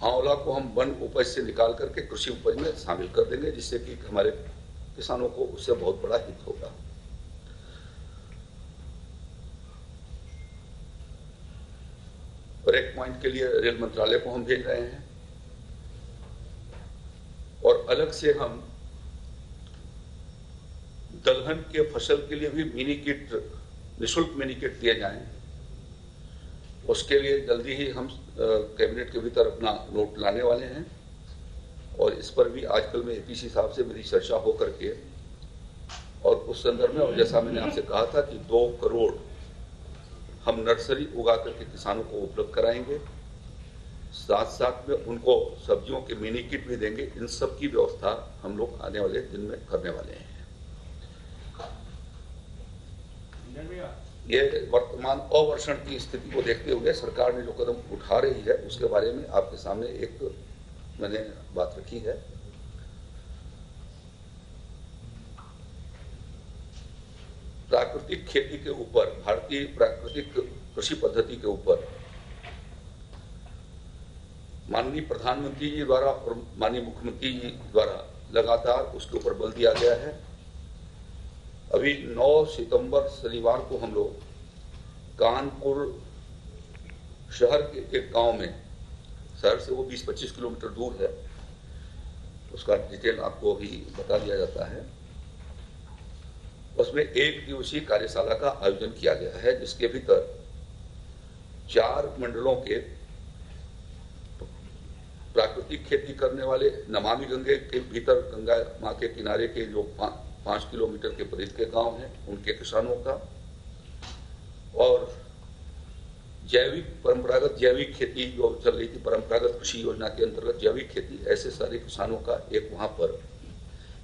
आंवला को हम वन उपज से निकाल करके कृषि उपज में शामिल कर देंगे, जिससे कि हमारे किसानों को उससे बहुत बड़ा हित होगा। और एक पॉइंट के लिए रेल मंत्रालय को हम भेज रहे हैं और अलग से हम दलहन के फसल के लिए भी मिनी किट, निःशुल्क मिनी किट दिए जाएं। उसके लिए जल्दी ही हम कैबिनेट के भीतर अपना नोट लाने वाले हैं और इस पर भी आजकल में एपीसी साहब से मेरी चर्चा हो करके और उस संदर्भ में, और जैसा मैंने आपसे कहा था कि 2 करोड़ हम नर्सरी उगा करके किसानों को उपलब्ध कराएंगे, साथ साथ में उनको सब्जियों के मिनी किट भी देंगे। इन सब की व्यवस्था हम लोग आने वाले दिन में करने वाले हैं। ये वर्तमान अवर्षण की स्थिति को देखते हुए सरकार ने जो कदम उठा रही है उसके बारे में आपके सामने एक मैंने बात रखी है। प्राकृतिक खेती के ऊपर, भारतीय प्राकृतिक कृषि पद्धति के ऊपर माननीय प्रधानमंत्री जी द्वारा और माननीय मुख्यमंत्री जी द्वारा लगातार उसके ऊपर बल दिया गया है। अभी 9 सितंबर शनिवार को हम लोग कानपुर शहर के एक गांव में, शहर से वो 20-25 किलोमीटर दूर है, उसका डिटेल आपको अभी बता दिया जाता है। उसमें 1 दिवसीय कार्यशाला का आयोजन किया गया है, जिसके भीतर 4 मंडलों के प्राकृतिक खेती करने वाले, नमामि गंगे के भीतर गंगा मां के किनारे के जो 5 किलोमीटर के परिधि के गांव हैं उनके किसानों का, और परंपरागत जैविक खेती जो चल रही थी, परंपरागत कृषि योजना के अंतर्गत जैविक खेती, ऐसे सारे किसानों का एक वहां पर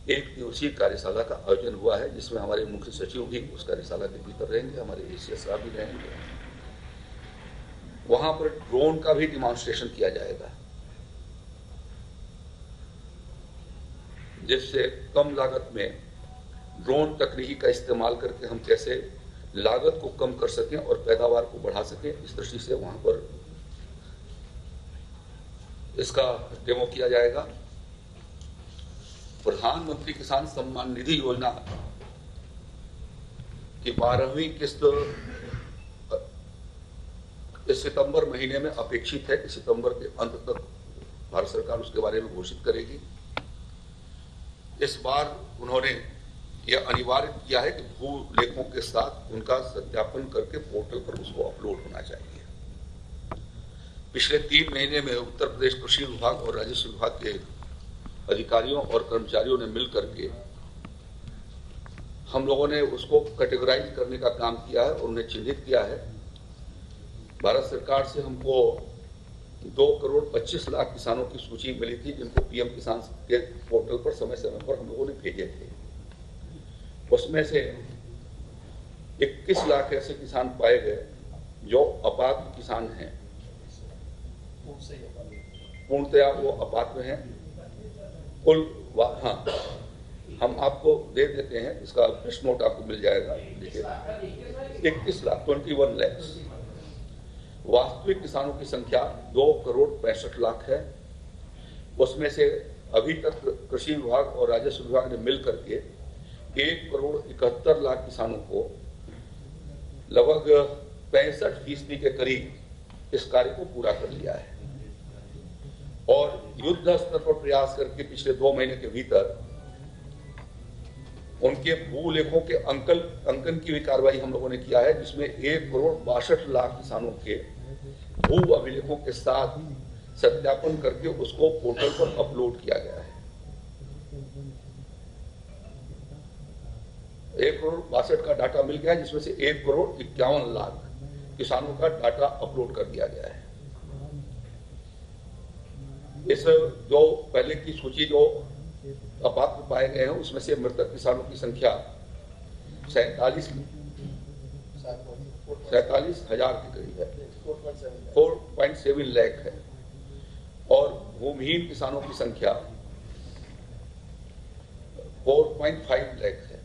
1 दिवसीय कार्यशाला का आयोजन हुआ है, जिसमें हमारे मुख्य सचिव भी उस कार्यशाला के भीतर रहेंगे, हमारे एसीएस साहब भी रहेंगे। वहां पर ड्रोन का भी डिमॉन्स्ट्रेशन किया जाएगा, जिससे कम लागत में ड्रोन तकनीकी का इस्तेमाल करके हम कैसे लागत को कम कर सकें और पैदावार को बढ़ा सकें, इस दृष्टि से वहां पर इसका डेमो किया जाएगा। प्रधानमंत्री किसान सम्मान निधि योजना की 12वीं किस्त इस सितंबर महीने में अपेक्षित है कि सितंबर के अंत तक भारत सरकार उसके बारे में घोषित करेगी। इस बार उन्होंने यह अनिवार्य किया है कि भू लेखों के साथ उनका सत्यापन करके पोर्टल पर उसको अपलोड होना चाहिए। पिछले 3 महीने में उत्तर प्रदेश कृषि विभाग और राजस्व विभाग के अधिकारियों और कर्मचारियों ने मिलकर के हम लोगों ने उसको कैटेगराइज करने का काम किया है और उन्हें चिन्हित किया है। भारत सरकार से हमको 2 करोड़ 25 लाख किसानों की सूची मिली थी, जिनको पीएम किसान के पोर्टल पर समय समय पर हम लोगों ने भेजे थे। उसमें से 21 लाख ऐसे किसान पाए गए जो अपात्र किसान हैं, पूर्णतया वो अपात्र हैं। कुल हाँ, हम आपको दे देते हैं, इसका प्रेस नोट आपको मिल जाएगा। देखिए 21 लाख 21 लाख वास्तविक किसानों की संख्या 2 करोड़ 65 लाख है। उसमें से अभी तक कृषि विभाग और राजस्व विभाग ने मिल करके 1 करोड़ 71 लाख किसानों को लगभग 65% के करीब इस कार्य को पूरा कर लिया है और युद्ध स्तर पर प्रयास करके पिछले 2 महीने के भीतर उनके भू लेखों के अंकन की भी कार्रवाई हम लोगों ने किया है, जिसमें 1 करोड़ 62 लाख किसानों के भू अभिलेखों के साथ सत्यापन करके उसको पोर्टल पर अपलोड किया गया है। 1 करोड़ 62 का डाटा मिल गया है, जिसमें से 1 करोड़ 51 लाख किसानों का डाटा अपलोड कर दिया गया है। इस जो पहले की सूची जो अपात्र पाए गए हैं उसमें से मृतक किसानों की संख्या 47,000 के करीब है, 4.7 लाख है और भूमिहीन किसानों की संख्या 4.5 लाख है।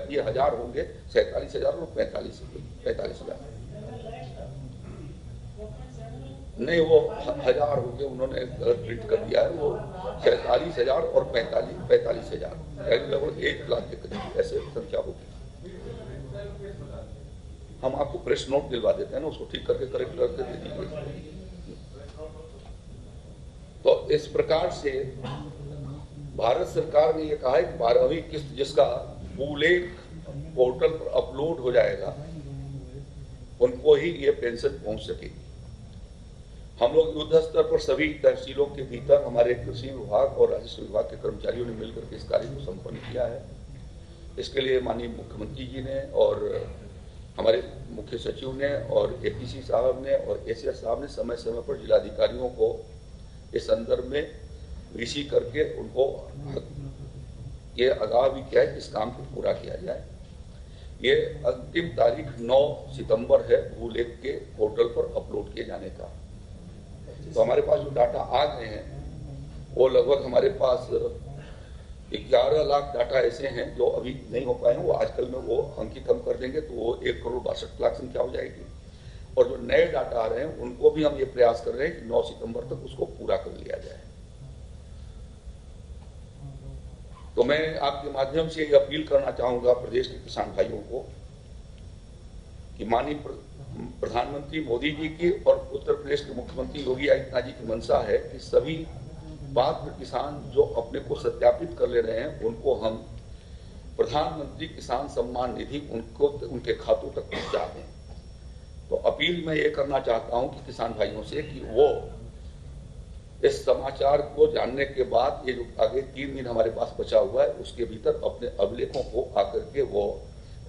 ये 1000 होंगे, 47,000 और 45,000। नहीं, वो 1000 हो गए, उन्होंने गलत प्रिंट कर दिया है। वो 46,000 और 45,000 लगभग 1 लाख के करीब ऐसे संख्या होगी। हम आपको प्रेस नोट दिलवा देते हैं ना, उसको ठीक करके करेक्ट करके दे दीजिए। तो इस प्रकार से भारत सरकार ने यह कहा है कि 12वीं किस्त जिसका भूलेख पोर्टल पर अपलोड हो जाएगा उनको ही ये पेंशन पहुंच सकेगी। हम लोग युद्ध स्तर पर सभी तहसीलों के भीतर हमारे कृषि विभाग और राजस्व विभाग के कर्मचारियों ने मिलकर के इस कार्य को संपन्न किया है। इसके लिए माननीय मुख्यमंत्री जी ने और हमारे मुख्य सचिव ने और एपीसी साहब ने और एसीएस साहब ने समय समय पर जिलाधिकारियों को इस संदर्भ में वीसी करके उनको ये आगाह भी किया है कि इस काम को पूरा किया जाए। ये अंतिम तारीख 9 सितंबर है भूलेख के पोर्टल पर अपलोड किए जाने का। तो हमारे पास जो डाटा आ गए हैं वो लगभग हमारे पास 11 लाख डाटा ऐसे हैं जो अभी नहीं हो पाए हैं। वो आजकल में वो अंकित हम कर देंगे तो वो 1,62,00,000 संख्या हो जाएगी। और जो नए डाटा आ रहे हैं उनको भी हम ये प्रयास कर रहे हैं कि 9 सितंबर तक उसको पूरा कर लिया जाए। तो मैं आपके माध्यम से ये अपील करना चाहूंगा प्रदेश के किसान भाइयों को कि माननीय प्रधानमंत्री मोदी जी की और उत्तर प्रदेश के मुख्यमंत्री योगी आदित्यनाथ जी की मंशा है कि सभी पात्र किसान जो अपने को सत्यापित कर ले रहे हैं उनको हम प्रधानमंत्री किसान सम्मान निधि उनको उनके खातों तक पहुंचा दें। तो अपील मैं ये करना चाहता हूं कि किसान भाइयों से कि वो इस समाचार को जानने के बाद ये जो आगे 3 दिन हमारे पास बचा हुआ है उसके भीतर अपने अभिलेखों को आकर के वो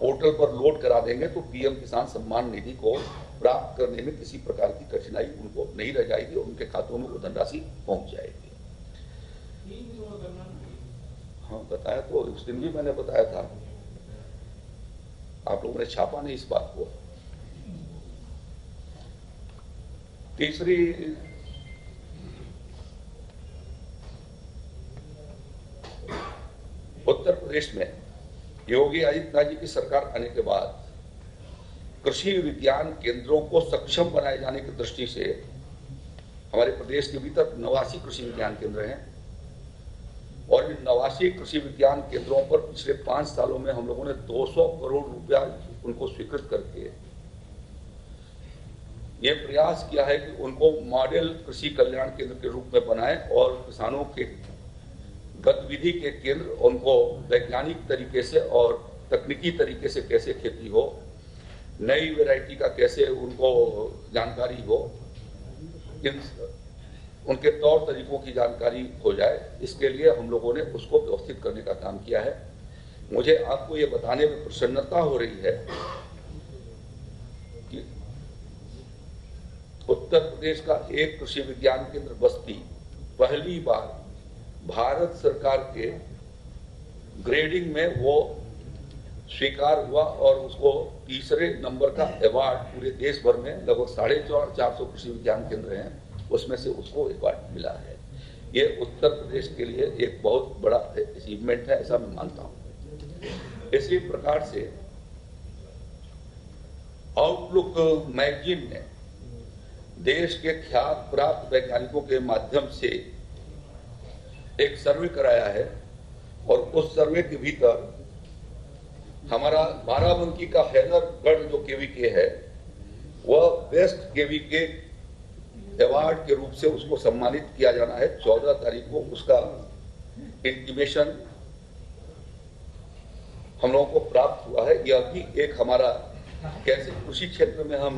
पोर्टल पर लोड करा देंगे तो पीएम किसान सम्मान निधि को प्राप्त करने में किसी प्रकार की कठिनाई उनको नहीं रह जाएगी और उनके खातों में वो धनराशि पहुंच जाएगी। हाँ बताया तो उस दिन भी मैंने बताया था, आप लोगों ने छापा नहीं इस बात को। तीसरी उत्तर प्रदेश में योगी आदित्यनाथ जी की सरकार आने के बाद कृषि विज्ञान केंद्रों को सक्षम बनाए जाने की दृष्टि से हमारे प्रदेश के भीतर 89 कृषि विज्ञान केंद्र हैं और इन 89 कृषि विज्ञान केंद्रों पर पिछले 5 सालों में हम लोगों ने 200 करोड़ रुपया उनको स्वीकृत करके ये प्रयास किया है कि उनको मॉडल कृषि कल्याण केंद्र के रूप में बनाएं और किसानों के गतिविधि के केंद्र उनको वैज्ञानिक तरीके से और तकनीकी तरीके से कैसे खेती हो, नई वैरायटी का कैसे उनको जानकारी हो, उनके तौर तरीकों की जानकारी हो जाए, इसके लिए हम लोगों ने उसको व्यवस्थित करने का काम किया है। मुझे आपको ये बताने में प्रसन्नता हो रही है कि उत्तर प्रदेश का एक कृषि विज्ञान केंद्र बस्ती पहली बार भारत सरकार के ग्रेडिंग में वो स्वीकार हुआ और उसको तीसरे नंबर का अवार्ड पूरे देश भर में लगभग 450 कृषि विज्ञान केंद्र हैं उसमें से उसको अवार्ड मिला है। ये उत्तर प्रदेश के लिए एक बहुत बड़ा अचीवमेंट है, ऐसा मैं मानता हूं। इसी प्रकार से आउटलुक मैगजीन ने देश के ख्यात प्राप्त वैज्ञानिकों के माध्यम से एक सर्वे कराया है और उस सर्वे के भीतर हमारा बाराबंकी का हैदरगढ़ जो केवीके है वह बेस्ट केवीके अवार्ड के रूप से उसको सम्मानित किया जाना है। 14 तारीख को उसका इंटीमेशन हम लोगों को प्राप्त हुआ है। यह भी एक हमारा कैसे कृषि क्षेत्र में हम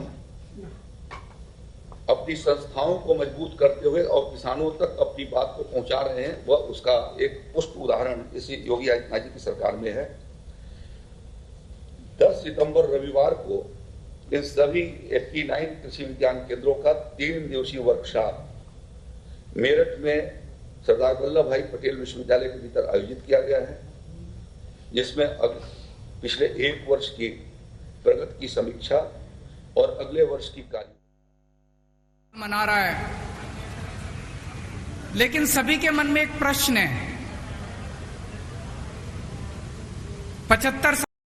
अपनी संस्थाओं को मजबूत करते हुए और किसानों तक अपनी बात को पहुंचा रहे हैं, वह उसका एक पुष्ट उदाहरण इस योगी आदित्यनाथ जी की सरकार में है। 10 सितंबर रविवार को इन सभी 89 कृषि विज्ञान केंद्रों का 3 दिवसीय वर्कशॉप मेरठ में सरदार वल्लभ भाई पटेल विश्वविद्यालय के भीतर आयोजित किया गया है, जिसमें पिछले 1 वर्ष की प्रगति की समीक्षा और अगले वर्ष की कार्य मना रहा है। लेकिन सभी के मन में एक प्रश्न है, 75